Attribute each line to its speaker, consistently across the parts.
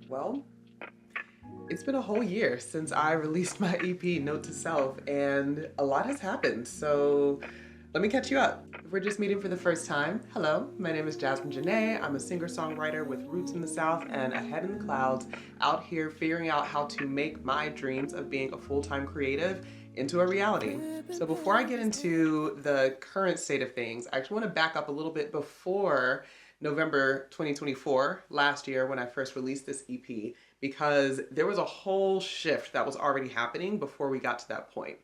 Speaker 1: Well, it's been a whole year since I released my EP, Note to Self, and a lot has happened. So let me catch you up. If we're just meeting for the first time, hello, my name is Jasmine Janaye. I'm a singer songwriter with roots in the South and a head in the clouds, out here figuring out how to make my dreams of being a full time creative into a reality. So before I get into the current state of things, I actually want to back up a little bit before November 2024, last year when I first released this EP, because there was a whole shift that was already happening before we got to that point.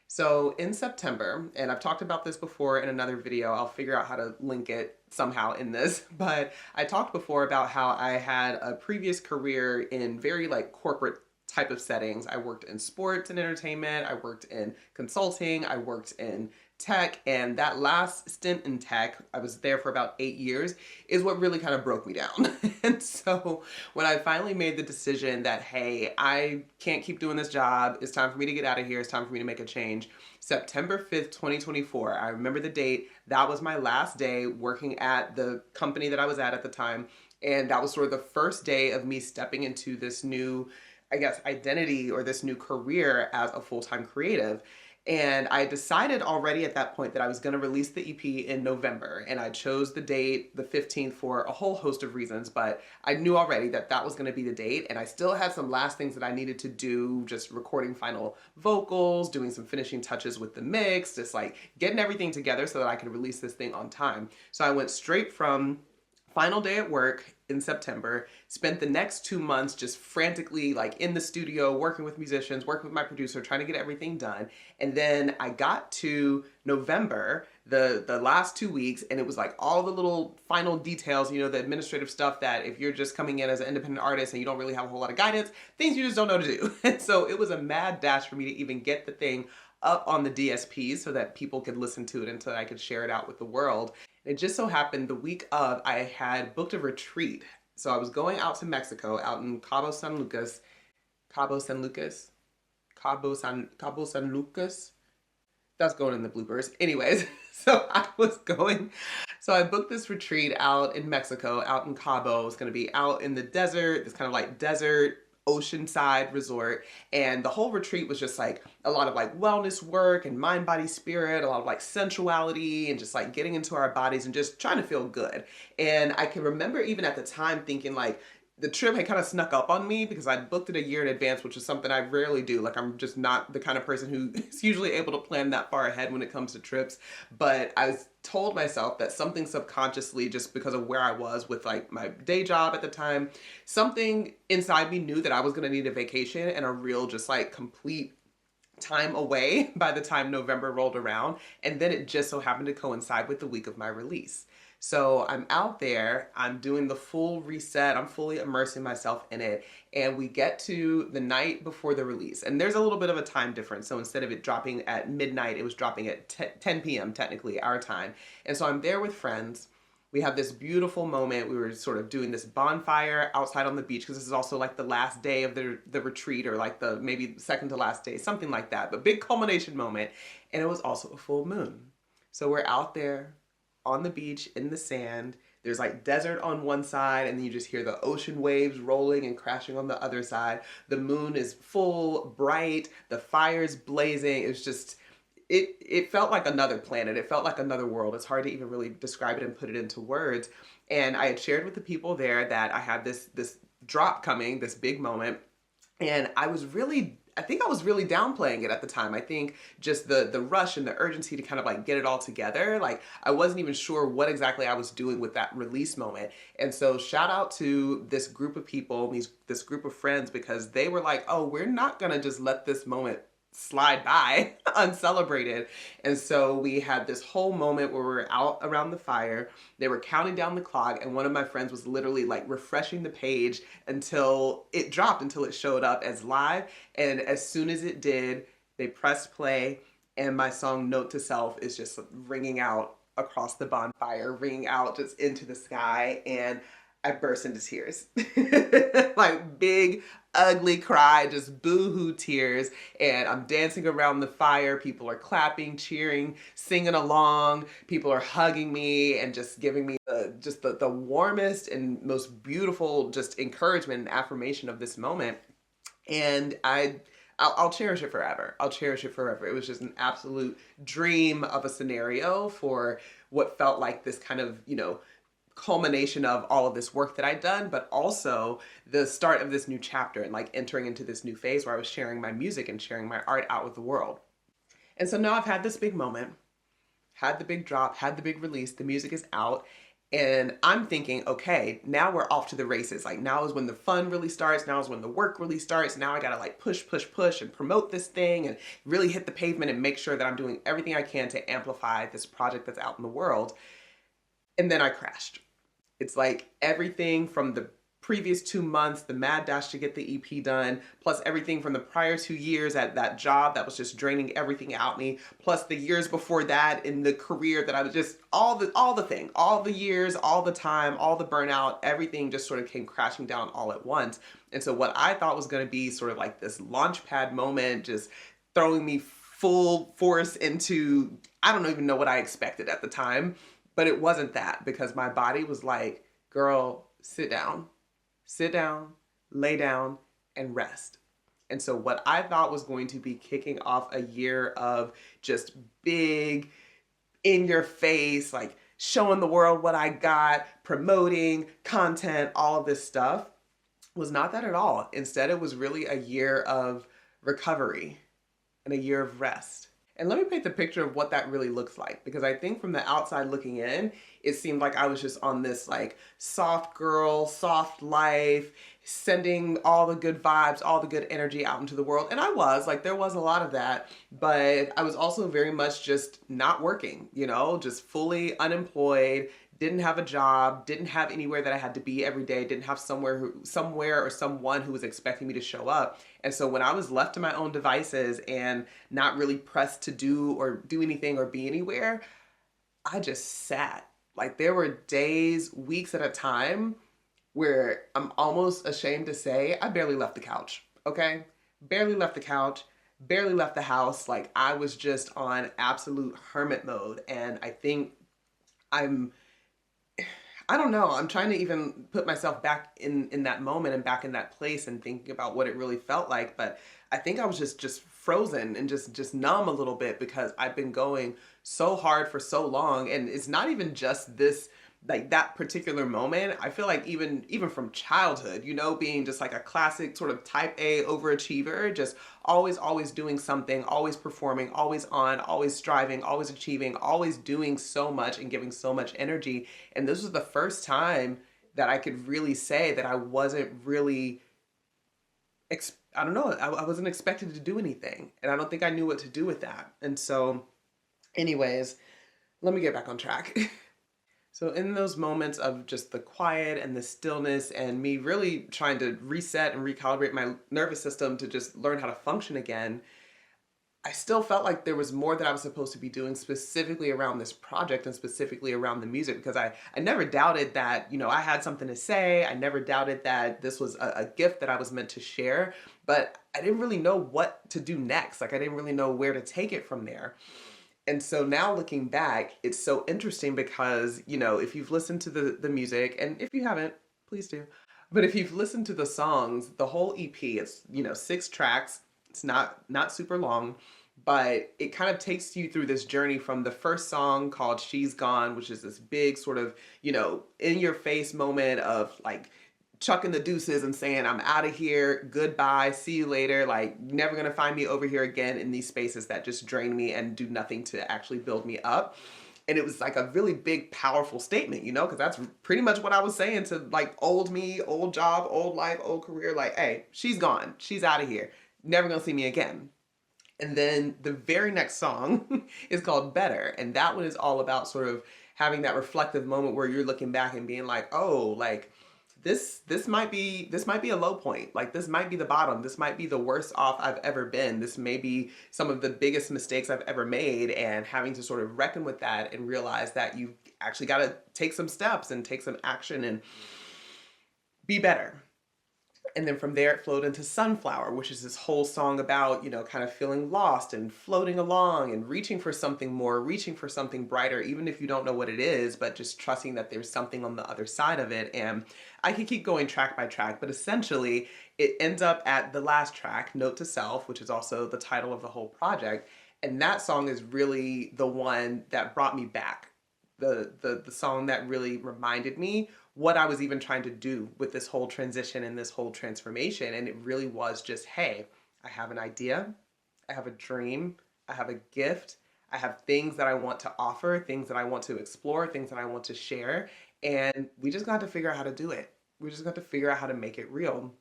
Speaker 1: So in September, and I've talked about this before in another video, I'll figure out how to link it somehow in this, but I talked before about how I had a previous career in very like corporate type of settings. I worked in sports and entertainment, I worked in consulting, I worked in tech, and that last stint in tech, I was there for about 8 years, is what really kind of broke me down. And so when I finally made the decision that, hey, I can't keep doing this job, it's time for me to get out of here, it's time for me to make a change, September 5th, 2024, I remember the date, that was my last day working at the company that I was at the time. And that was sort of the first day of me stepping into this new, I guess, identity or this new career as a full-time creative. And I decided already at that point that I was going to release the EP in November. And I chose the date, the 15th, for a whole host of reasons. But I knew already that that was going to be the date. And I still had some last things that I needed to do, just recording final vocals, doing some finishing touches with the mix, just like getting everything together so that I could release this thing on time. So I went straight from final day at work in September, spent the next 2 months just frantically like in the studio, working with musicians, working with my producer, trying to get everything done. And then I got to November, the last 2 weeks, and it was like all the little final details, you know, the administrative stuff that if you're just coming in as an independent artist and you don't really have a whole lot of guidance, things you just don't know to do. And so it was a mad dash for me to even get the thing up on the DSPs so that people could listen to it and so that I could share it out with the world. It just so happened the week of, I had booked a retreat. So I was going out to Mexico, out in Cabo San Lucas, Cabo San Lucas, Cabo San Lucas. That's going in the bloopers. Anyways, so I was going, so I booked this retreat out in Mexico, out in Cabo. It was going to be out in the desert, this kind of like desert oceanside resort, and the whole retreat was just like a lot of like wellness work and mind body spirit, a lot of like sensuality and just like getting into our bodies and just trying to feel good. And I can remember even at the time thinking like the trip had kind of snuck up on me because I'd booked it a year in advance, which is something I rarely do. Like I'm just not the kind of person who is usually able to plan that far ahead when it comes to trips. But I was told myself that something subconsciously, just because of where I was with like my day job at the time, something inside me knew that I was going to need a vacation and a real just like complete time away by the time November rolled around. And then it just so happened to coincide with the week of my release. So I'm out there, I'm doing the full reset, I'm fully immersing myself in it, and we get to the night before the release. And there's a little bit of a time difference. So instead of it dropping at midnight, it was dropping at 10 p.m. technically, our time. And so I'm there with friends. We have this beautiful moment. We were sort of doing this bonfire outside on the beach because this is also like the last day of the retreat, or like the maybe second to last day, something like that. But big culmination moment. And it was also a full moon. So we're out there on the beach in the sand. There's like desert on one side, and then you just hear the ocean waves rolling and crashing on the other side. The moon is full, bright, the fire's blazing. It's just, it felt like another planet. It felt like another world. It's hard to even really describe it and put it into words. And I had shared with the people there that I had this drop coming, this big moment. And I think I was really downplaying it at the time. I think just the rush and the urgency to kind of like get it all together. Like I wasn't even sure what exactly I was doing with that release moment. And so shout out to this group of people, this group of friends, because they were like, oh, we're not gonna just let this moment slide by uncelebrated. And so we had this whole moment where we were out around the fire. They were counting down the clock, and one of my friends was literally like refreshing the page until it dropped, until it showed up as live. And as soon as it did, they pressed play, and my song Note to Self is just ringing out across the bonfire, ringing out just into the sky, and I burst into tears. Like big, ugly cry, just boo-hoo tears. And I'm dancing around the fire. People are clapping, cheering, singing along. People are hugging me and just giving me the warmest and most beautiful just encouragement and affirmation of this moment. And I'll cherish it forever. I'll cherish it forever. It was just an absolute dream of a scenario for what felt like this kind of, culmination of all of this work that I'd done, but also the start of this new chapter and like entering into this new phase where I was sharing my music and sharing my art out with the world. And so now I've had this big moment, had the big drop, had the big release, the music is out. And I'm thinking, okay, now we're off to the races. Like now is when the fun really starts. Now is when the work really starts. Now I gotta like push, push, push and promote this thing and really hit the pavement and make sure that I'm doing everything I can to amplify this project that's out in the world. And then I crashed. It's like everything from the previous 2 months, the mad dash to get the EP done, plus everything from the prior 2 years at that job that was just draining everything out me, plus the years before that in the career that I was just all the years, all the time, all the burnout, everything just sort of came crashing down all at once. And so what I thought was going to be sort of like this launch pad moment, just throwing me full force into, I don't even know what I expected at the time, but it wasn't that, because my body was like, girl, sit down, lay down, and rest. And so what I thought was going to be kicking off a year of just big, in your face, like showing the world what I got, promoting content, all of this stuff, was not that at all. Instead, it was really a year of recovery and a year of rest. And let me paint the picture of what that really looks like, because I think from the outside looking in, it seemed like I was just on this like soft girl, soft life, sending all the good vibes, all the good energy out into the world. And I was like, there was a lot of that, but I was also very much just not working, just fully unemployed, didn't have a job, didn't have anywhere that I had to be every day, didn't have somewhere or someone who was expecting me to show up. And so when I was left to my own devices and not really pressed to do anything or be anywhere, I just sat. Like there were days, weeks at a time where I'm almost ashamed to say I barely left the couch, okay? Barely left the couch, barely left the house. Like I was just on absolute hermit mode. And I think I don't know. I'm trying to even put myself back in that moment and back in that place and thinking about what it really felt like. But I think I was just frozen and just numb a little bit, because I've been going so hard for so long. And it's not even just this, like that particular moment. I feel like even from childhood, being just like a classic sort of type A overachiever, just always doing something, always performing, always on, always striving, always achieving, always doing so much and giving so much energy. And this was the first time that I could really say that I wasn't really I don't know, I wasn't expected to do anything. And I don't think I knew what to do with that. And so anyways, let me get back on track. So in those moments of just the quiet and the stillness and me really trying to reset and recalibrate my nervous system to just learn how to function again, I still felt like there was more that I was supposed to be doing specifically around this project and specifically around the music, because I never doubted that, I had something to say. I never doubted that this was a gift that I was meant to share, but I didn't really know what to do next. Like I didn't really know where to take it from there. And so now looking back, it's so interesting because, if you've listened to the music, and if you haven't, please do. But if you've listened to the songs, the whole EP, it's, 6 tracks. It's not super long, but it kind of takes you through this journey from the first song called She's Gone, which is this big sort of, in your face moment of like chucking the deuces and saying, I'm out of here, goodbye, see you later, like never gonna find me over here again in these spaces that just drain me and do nothing to actually build me up. And it was like a really big, powerful statement, because that's pretty much what I was saying to like old me, old job, old life, old career. Like, hey, she's gone, she's out of here, never gonna see me again. And then the very next song is called Better. And that one is all about sort of having that reflective moment where you're looking back and being like, oh, like, this might be a low point. Like this might be the bottom. This might be the worst off I've ever been. This may be some of the biggest mistakes I've ever made, and having to sort of reckon with that and realize that you actually got to take some steps and take some action and be better. And then from there it flowed into Sunflower, which is this whole song about, kind of feeling lost and floating along and reaching for something more, reaching for something brighter, even if you don't know what it is, but just trusting that there's something on the other side of it. And I could keep going track by track, but essentially it ends up at the last track, Note to Self, which is also the title of the whole project. And that song is really the one that brought me back. The song that really reminded me what I was even trying to do with this whole transition and this whole transformation. And it really was just, hey, I have an idea, I have a dream, I have a gift, I have things that I want to offer, things that I want to explore, things that I want to share. And we just got to figure out how to do it. We just got to figure out how to make it real.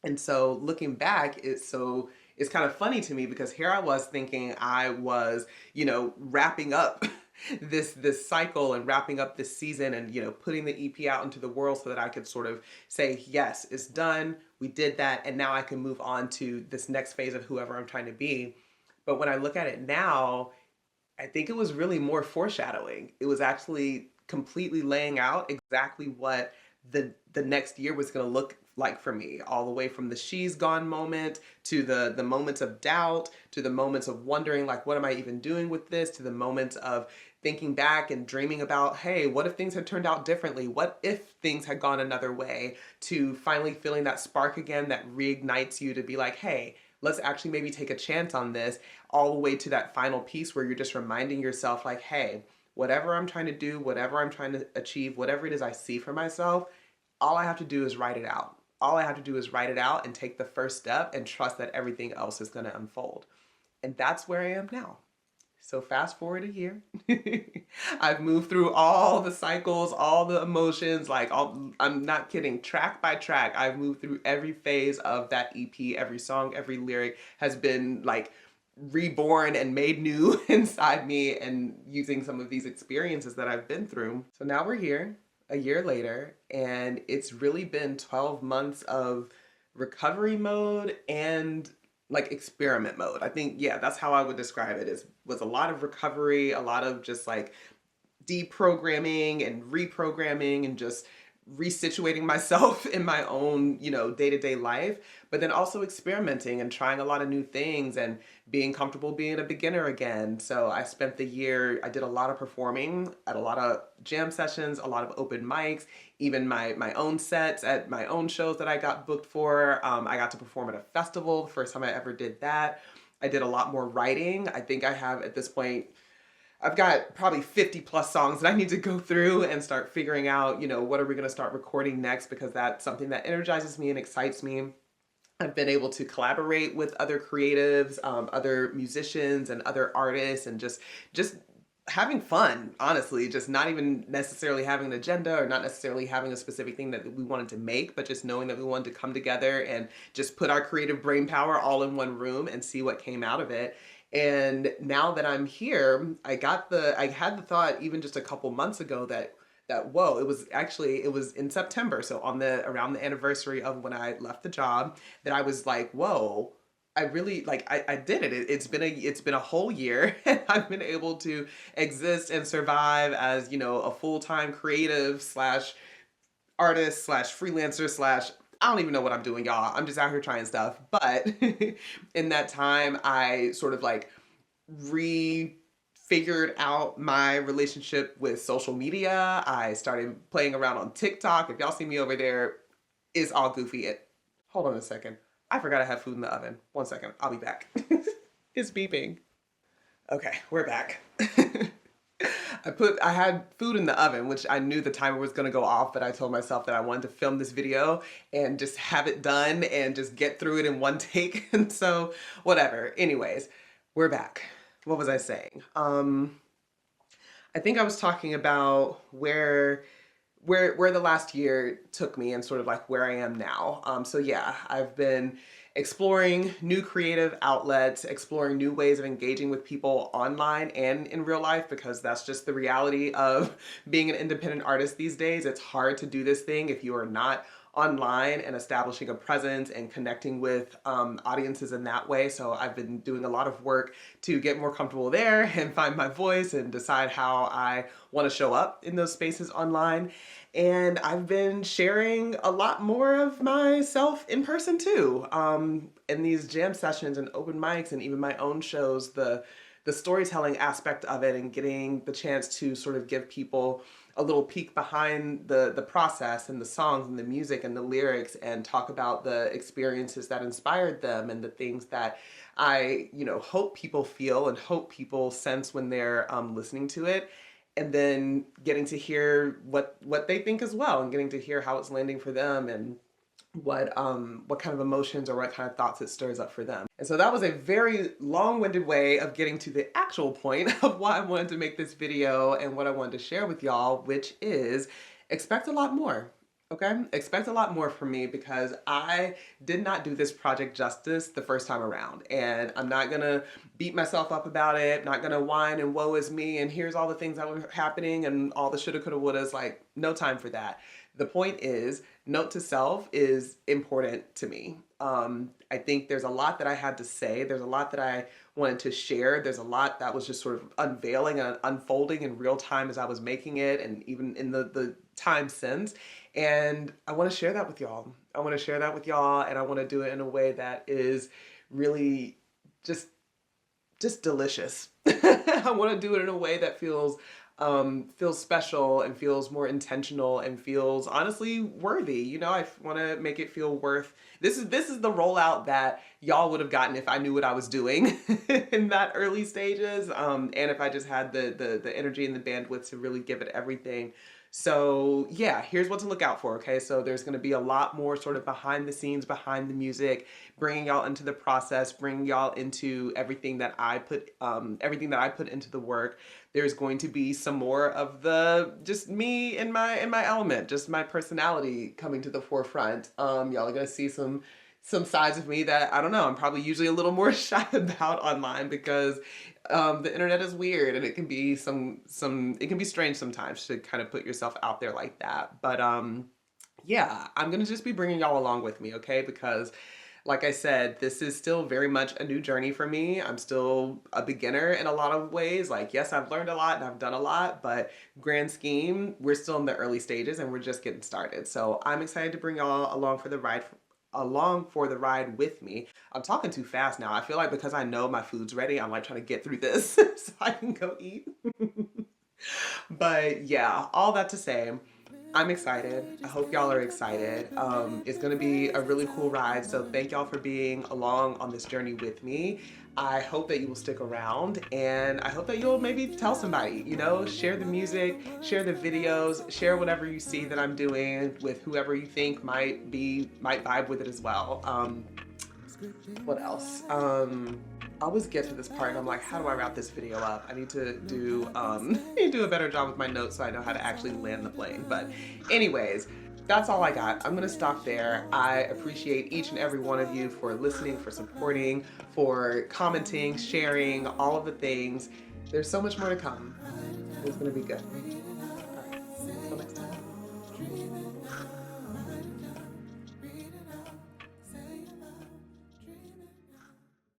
Speaker 1: And so looking back, it's kind of funny to me because here I was thinking I was, wrapping up this cycle and wrapping up this season and putting the EP out into the world so that I could sort of say, yes, it's done. We did that, and now I can move on to this next phase of whoever I'm trying to be. But when I look at it now, I think it was really more foreshadowing. It was actually completely laying out exactly what the next year was going to look like for me, all the way from the she's gone moment to the moments of doubt, to the moments of wondering, like, what am I even doing with this, to the moments of thinking back and dreaming about, hey, what if things had turned out differently? What if things had gone another way? To finally feeling that spark again that reignites you to be like, hey, let's actually maybe take a chance on this, all the way to that final piece where you're just reminding yourself like, hey, whatever I'm trying to do, whatever I'm trying to achieve, whatever it is I see for myself, all I have to do is write it out. All I have to do is write it out and take the first step and trust that everything else is going to unfold. And that's where I am now. So fast forward a year. I've moved through all the cycles, all the emotions, I'm not kidding, track by track. I've moved through every phase of that EP. Every song, every lyric has been like reborn and made new inside me, and using some of these experiences that I've been through. So now we're here a year later, and it's really been 12 months of recovery mode and like experiment mode. I think, yeah, that's how I would describe it. Was a lot of recovery, a lot of just like deprogramming and reprogramming and just resituating myself in my own, day-to-day life, but then also experimenting and trying a lot of new things and being comfortable being a beginner again. So I spent the year, I did a lot of performing at a lot of jam sessions, a lot of open mics, even my own sets at my own shows that I got booked for. I got to perform at a festival, the first time I ever did that. I did a lot more writing. I think I have at this point, I've got probably 50 plus songs that I need to go through and start figuring out, what are we going to start recording next, because that's something that energizes me and excites me. I've been able to collaborate with other creatives, other musicians and other artists, and just having fun, honestly, just not even necessarily having an agenda or not necessarily having a specific thing that we wanted to make, but just knowing that we wanted to come together and just put our creative brain power all in one room and see what came out of it. And now that I'm here, I had the thought even just a couple months ago that whoa, it was in September, so around the anniversary of when I left the job, that I was like, whoa, I really I did it. It's been a whole year, and I've been able to exist and survive as, a full-time creative slash artist slash freelancer slash, I don't even know what I'm doing, y'all. I'm just out here trying stuff. But in that time, I sort of like refigured out my relationship with social media. I started playing around on TikTok. If y'all see me over there, it's all goofy. Hold on a second. I forgot I have food in the oven. 1 second. I'll be back. It's beeping. Okay, we're back. I had food in the oven, which I knew the timer was going to go off, but I told myself that I wanted to film this video and just have it done and just get through it in one take. And so whatever. Anyways, we're back. What was I saying? I think I was talking about where the last year took me and sort of like where I am now. So yeah, I've been exploring new creative outlets, exploring new ways of engaging with people online and in real life, because that's just the reality of being an independent artist these days. It's hard to do this thing if you are not online and establishing a presence and connecting with audiences in that way. So I've been doing a lot of work to get more comfortable there and find my voice and decide how I want to show up in those spaces online. And I've been sharing a lot more of myself in person too. In these jam sessions and open mics and even my own shows, the storytelling aspect of it and getting the chance to sort of give people a little peek behind the process and the songs and the music and the lyrics and talk about the experiences that inspired them and the things that I, hope people feel and hope people sense when they're listening to it. And then getting to hear what they think as well and getting to hear how it's landing for them and what kind of emotions or what kind of thoughts it stirs up for them. And so that was a very long-winded way of getting to the actual point of why I wanted to make this video and what I wanted to share with y'all, which is expect a lot more. Okay? Expect a lot more from me because I did not do this project justice the first time around. And I'm not gonna beat myself up about it, not gonna whine and woe is me and here's all the things that were happening and all the shoulda, coulda, wouldas, like no time for that. The point is, note to self is important to me. I think there's a lot that I had to say. There's a lot that I wanted to share. There's a lot that was just sort of unveiling and unfolding in real time as I was making it and even in the time since. And I want to share that with y'all. I want to share that with y'all and I want to do it in a way that is really just delicious. I want to do it in a way that feels special and feels more intentional and feels honestly worthy. I want to make it feel worth. This is the rollout that y'all would have gotten if I knew what I was doing in that early stages, and if I just had the energy and the bandwidth to really give it everything. So yeah, here's what to look out for, okay? So there's gonna be a lot more sort of behind the scenes, behind the music, bringing y'all into the process, bringing y'all into everything that I put into the work. There's going to be some more of the just me in my element, just my personality coming to the forefront. Y'all are gonna see some sides of me that I don't know, I'm probably usually a little more shy about online because the internet is weird and it can be it can be strange sometimes to kind of put yourself out there like that. But yeah, I'm gonna just be bringing y'all along with me, okay? Because like I said, this is still very much a new journey for me. I'm still a beginner in a lot of ways. Like, yes, I've learned a lot and I've done a lot, but grand scheme, we're still in the early stages and we're just getting started. So I'm excited to bring y'all along for the ride with me. I'm talking too fast now. I feel like because I know my food's ready, I'm like trying to get through this so I can go eat. But yeah, all that to say, I'm excited. I hope y'all are excited. It's gonna be a really cool ride. So thank y'all for being along on this journey with me. I hope that you will stick around and I hope that you'll maybe tell somebody, share the music, share the videos, share whatever you see that I'm doing with whoever you think might vibe with it as well. What else? I always get to this part and I'm like, how do I wrap this video up? I need to do a better job with my notes so I know how to actually land the plane. But anyways, that's all I got. I'm gonna stop there. I appreciate each and every one of you for listening, for supporting, for commenting, sharing, all of the things. There's so much more to come. It's gonna be good. All right, until next time.